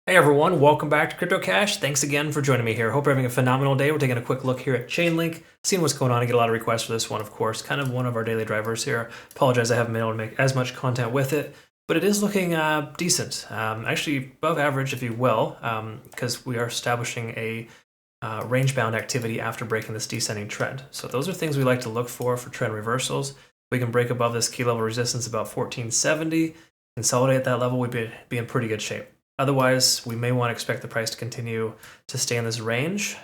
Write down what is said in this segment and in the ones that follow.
Hey everyone, welcome back to Crypto Cash. Thanks again for joining me here. Hope you're having a phenomenal day. We're taking a quick look here at Chainlink, seeing what's going on. I get a lot of requests for this one, of course, kind of one of our daily drivers here. Apologize, I haven't been able to make as much content with it, but it is looking decent. Actually above average, if you will, because we are establishing a range-bound activity after breaking this descending trend. So those are things we like to look for trend reversals. We can break above this key level resistance about 1470, consolidate at that level, we'd be in pretty good shape. Otherwise, we may want to expect the price to continue to stay in this range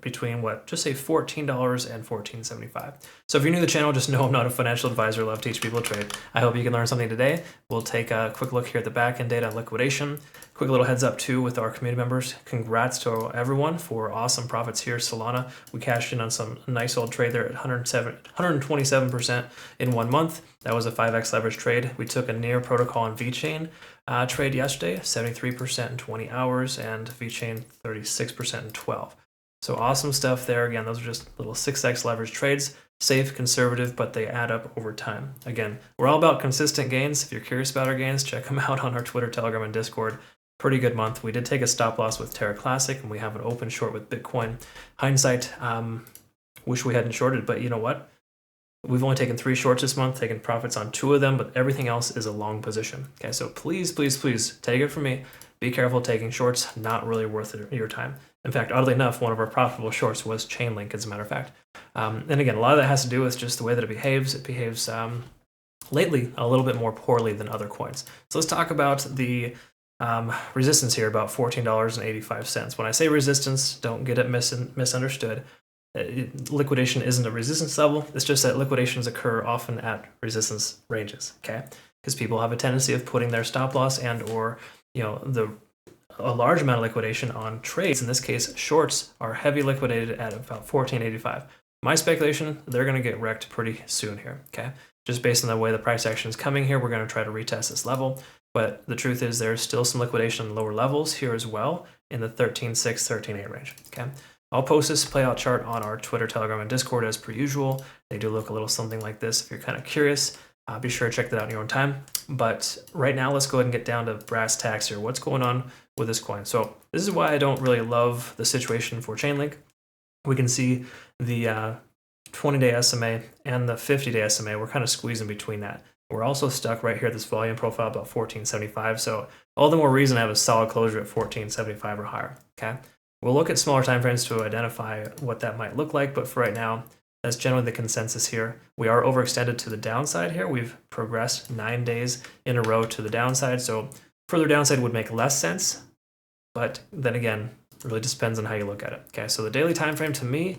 between just say $14 and $14.75. So if you're new to the channel, just know I'm not a financial advisor. I love to teach people to trade. I hope you can learn something today. We'll take a quick look here at the back end data on liquidation. Quick little heads up too with our community members. Congrats to everyone for awesome profits here. Solana, we cashed in on some nice old trade there at 127% in 1 month. That was a 5x leverage trade. We took a near protocol on VeChain trade yesterday, 73% in 20 hours, and VeChain 36% in 12. So awesome stuff there. Again, those are just little 6x leverage trades, safe, conservative, but they add up over time. Again, we're all about consistent gains. If you're curious about our gains, check them out on our Twitter, Telegram, and Discord. Pretty good month. We did take a stop loss with Terra Classic, and we have an open short with Bitcoin. Hindsight, wish we hadn't shorted, but you know what? We've only taken 3 shorts this month, taken profits on 2 of them, but everything else is a long position. Okay, so please, please, please take it from me. Be careful taking shorts, not really worth your time. In fact, oddly enough, one of our profitable shorts was Chainlink, as a matter of fact. And again, a lot of that has to do with just the way that it behaves. It behaves lately a little bit more poorly than other coins. So let's talk about the resistance here, about $14.85. When I say resistance, don't get it misunderstood. Liquidation isn't a resistance level. It's just that liquidations occur often at resistance ranges, okay? Because people have a tendency of putting their stop loss and or a large amount of liquidation on trades. In this case, shorts are heavy liquidated at about 14.85. My speculation, they're going to get wrecked pretty soon here, okay? Just based on the way the price action is coming here, we're going to try to retest this level. But the truth is there's still some liquidation in lower levels here as well in the 13.6, 13.8 range, okay? I'll post this playout chart on our Twitter, Telegram, and Discord as per usual. They do look a little something like this. If you're kind of curious, be sure to check that out in your own time. But right now, let's go ahead and get down to brass tacks here. What's going on with this coin? So this is why I don't really love the situation for Chainlink. We can see the 20-day SMA and the 50-day SMA. We're kind of squeezing between that. We're also stuck right here at this volume profile about 14.75. So all the more reason to have a solid closure at 14.75 or higher, okay? We'll look at smaller timeframes to identify what that might look like, but for right now, that's generally the consensus here. We are overextended to the downside here. We've progressed 9 days in a row to the downside, so further downside would make less sense, but then again, it really just depends on how you look at it. Okay, so the daily time frame to me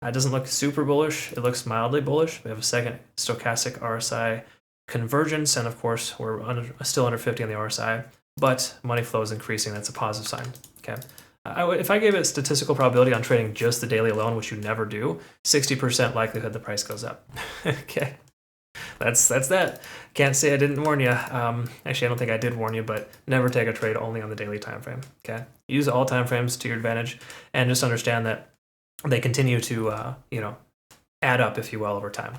doesn't look super bullish. It looks mildly bullish. We have a second stochastic RSI convergence, and of course, we're still under 50 on the RSI, but money flow is increasing. That's a positive sign. Okay. If I gave it statistical probability on trading just the daily alone, which you never do, 60% likelihood the price goes up. Okay, that's that. Can't say I didn't warn you. Actually, I don't think I did warn you, but never take a trade only on the daily time frame. Okay, use all time frames to your advantage, and just understand that they continue to add up, if you will, over time.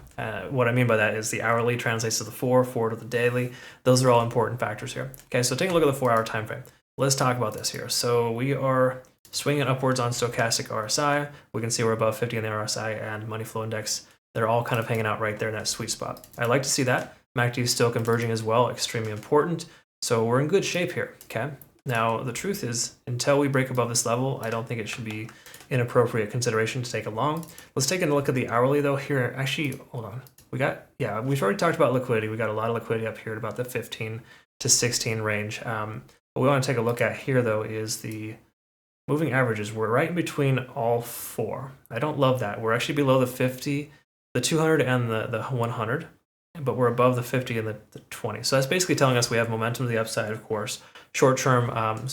What I mean by that is the hourly translates to the 4 to the daily. Those are all important factors here. Okay, so take a look at the 4-hour time frame. Let's talk about this here. So we are swinging upwards on stochastic RSI. We can see we're above 50 on the RSI and money flow index. They're all kind of hanging out right there in that sweet spot. I like to see that. MACD is still converging as well, extremely important. So we're in good shape here, okay? Now, the truth is, until we break above this level, I don't think it should be inappropriate consideration to take a long. Let's take a look at the hourly though here. Actually, hold on. We've already talked about liquidity. We got a lot of liquidity up here at about the 15 to 16 range. What we want to take a look at here, though, is the moving averages. We're right in between all 4. I don't love that. We're actually below the 50, the 200, and the 100, but we're above the 50 and the 20. So that's basically telling us we have momentum to the upside, of course. Short-term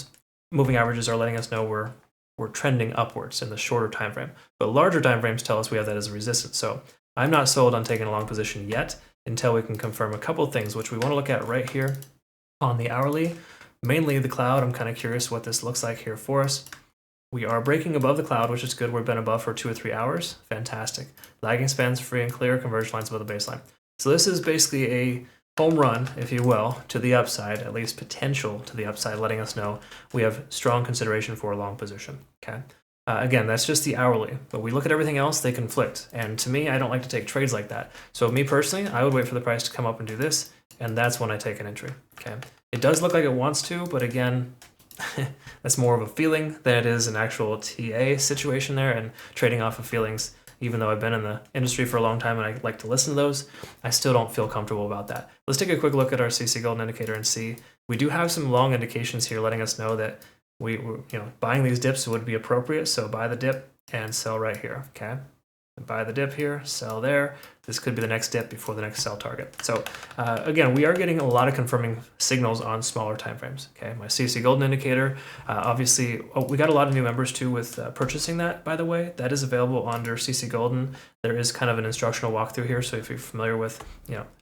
moving averages are letting us know we're trending upwards in the shorter time frame, but larger time frames tell us we have that as a resistance. So I'm not sold on taking a long position yet until we can confirm a couple of things, which we want to look at right here on the hourly. Mainly the cloud. I'm kind of curious what this looks like here for us. We are breaking above the cloud, which is good. We've been above for 2 or 3 hours. Fantastic. Lagging spans free and clear. Conversion lines above the baseline. So this is basically home run, if you will, to the upside, at least potential to the upside, letting us know we have strong consideration for a long position. Okay. Again, that's just the hourly, but we look at everything else, they conflict. And to me, I don't like to take trades like that. So me personally, I would wait for the price to come up and do this, and that's when I take an entry. Okay. It does look like it wants to, but again, that's more of a feeling than it is an actual TA situation there, and trading off of feelings. Even though I've been in the industry for a long time and I like to listen to those, I still don't feel comfortable about that. Let's take a quick look at our CC Golden indicator and see. We do have some long indications here letting us know that buying these dips would be appropriate. So buy the dip and sell right here. Okay. Buy the dip here, sell there. This could be the next dip before the next sell target. So again, we are getting a lot of confirming signals on smaller timeframes. Okay, my CC Golden indicator, obviously, we got a lot of new members too with purchasing that, by the way. That is available under CC Golden. There is kind of an instructional walkthrough here. So if you're familiar with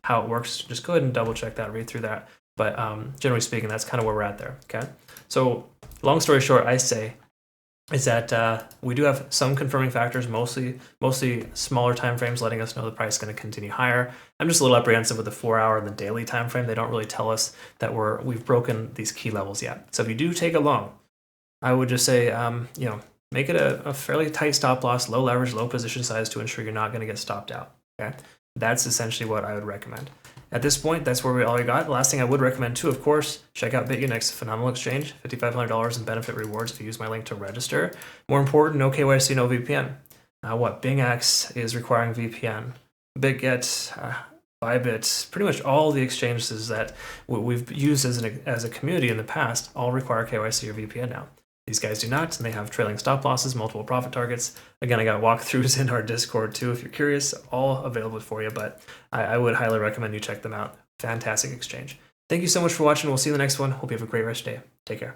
how it works, just go ahead and double check that, read through that. But generally speaking, that's kind of where we're at there. Okay, so long story short, I say, is that we do have some confirming factors, mostly smaller time frames, letting us know the price is going to continue higher. I'm just a little apprehensive with the 4-hour and the daily time frame. They don't really tell us that we've broken these key levels yet. So if you do take a long, I would just say make it a fairly tight stop loss, low leverage, low position size to ensure you're not going to get stopped out. Okay, that's essentially what I would recommend. At this point, that's where we all got. The last thing I would recommend too, of course, check out Bitunix, phenomenal exchange, $5,500 in benefit rewards if you use my link to register. More important, no KYC, no VPN. BingX is requiring VPN. Bitget, ByBit, pretty much all the exchanges that we've used as a community in the past all require KYC or VPN now. These guys do not, and they have trailing stop losses, multiple profit targets. Again, I got walkthroughs in our Discord too, if you're curious, all available for you, but I would highly recommend you check them out. Fantastic exchange. Thank you so much for watching. We'll see you in the next one. Hope you have a great rest of your day. Take care.